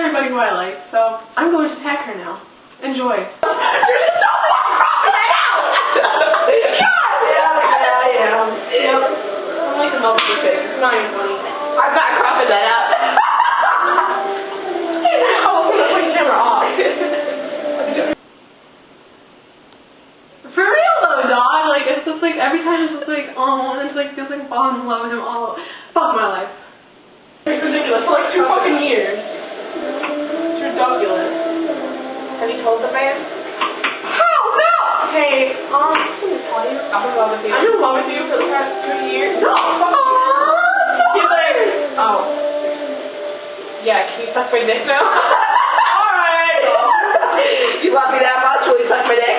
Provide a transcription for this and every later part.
everybody who I like, so I'm going to tag her now. Enjoy. You're so cropping that out! Yeah. Yep. I'm like a multiple pig. It's not even funny. I'm not cropping that out. Oh, I'm gonna put the camera off. For real though, dog. Like, it's just like, every time it's just like, oh, and it's like, feels like falling in love with him all. Fuck my life. It's ridiculous. For like 2 fucking years. It's ridiculous. Have you told the man? How? No! Hey, can I tell you? I'm in love with you. I'm in love with you for the past 2 years. No! He's like, oh. Yeah, can you suck my dick now? Alright! You love me that much? Will you suck my dick?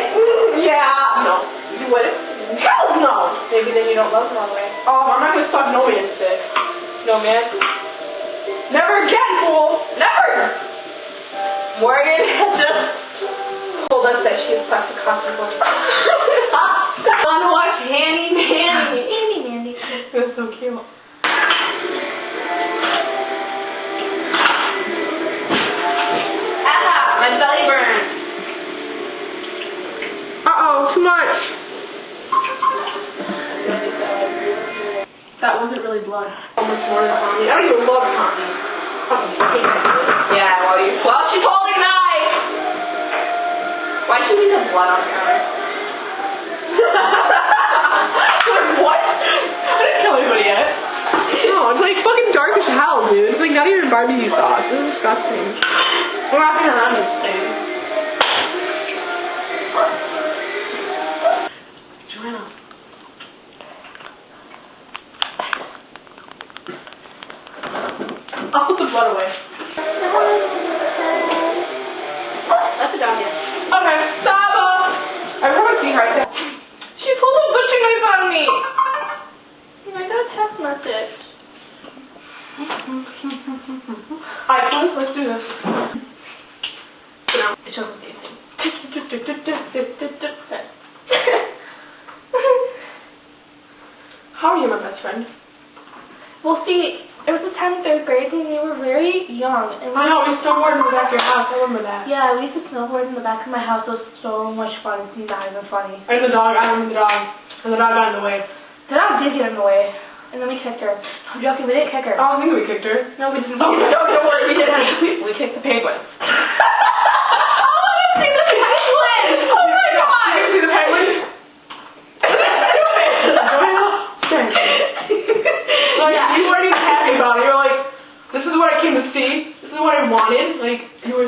Yeah. No. You wouldn't? Hell no! Maybe then you don't love me all the way. I'm not gonna suck no man's dick. No man. Never again, fool! Never! Morgan just told us that she sucks a costume for I want to watch Handy Mandy. It was so cute. My belly burns. Uh-oh, too much. That wasn't really blood. So much more than Tommy. I don't even love Tommy. Fucking hate her. Yeah, well, she's holding a knife. Why should we have blood on the counter? Like, what? I didn't kill anybody yet. No, it's like fucking dark as hell, dude. It's like not even barbecue sauce. This is disgusting. We're walking around this thing. Joanna. I'll put the blood away. That's a dog, yeah. Okay, Saba! I want to see her. She pulled a butcher knife on me! I got a text message. Alright, let's do this. No, it's just the same thing. How are you, my best friend? Well, see, it was the time in 3rd grade and we were very young. And I know, we snowboarded in the back of your house. I remember that. Yeah, we used to snowboard in the back of my house. It was so much fun. It's not even funny. And the dog, I remember the dog. And the dog got in the way. The dog did get in the way. And then we kicked her. I'm joking, we didn't kick her. Oh, I think we kicked her. No, we didn't. Oh, no, don't worry, we didn't. We kicked the penguin.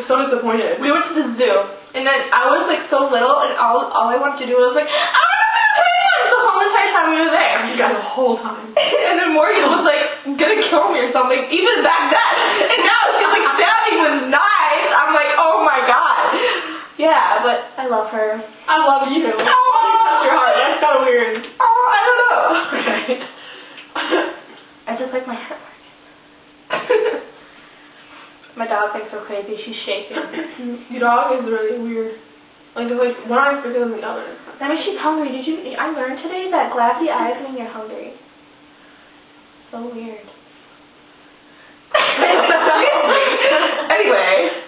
So disappointed. We went to the zoo, and then I was like so little, and all I wanted to do was like, I want to see the penguins the whole entire time we were there. You got the whole time. And then Morgan was like gonna kill me or something, even back then. And now she's like stabbing with knives. I'm like, oh my god. Yeah, but I love her. I love you. Oh, Your heart. That's kind of weird. Oh, I don't know. Okay. I just like my hair. My dog thinks we're crazy. She's shaking. Your dog is really weird. Like, it's like one eye's bigger than the other. That means she's hungry. I learned today that glassy eyes mean you're hungry. So weird. Anyway.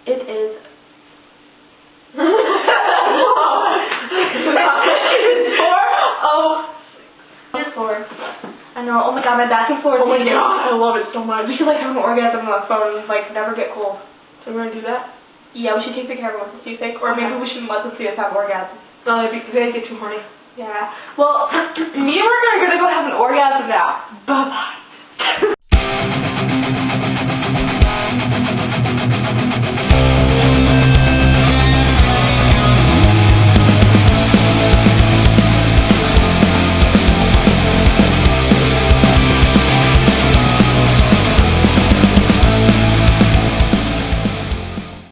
It is. Four. I know. Oh my god, my back and forth. Oh my god, I love it so much. We should like have an orgasm on the phone and like never get cold. So we're gonna do that? Yeah, we should take the camera with us, do you think? Or maybe we shouldn't let them see us have orgasms. No, they get too horny. Yeah. Well, me and Morgan are gonna go have an orgasm now. Bye bye.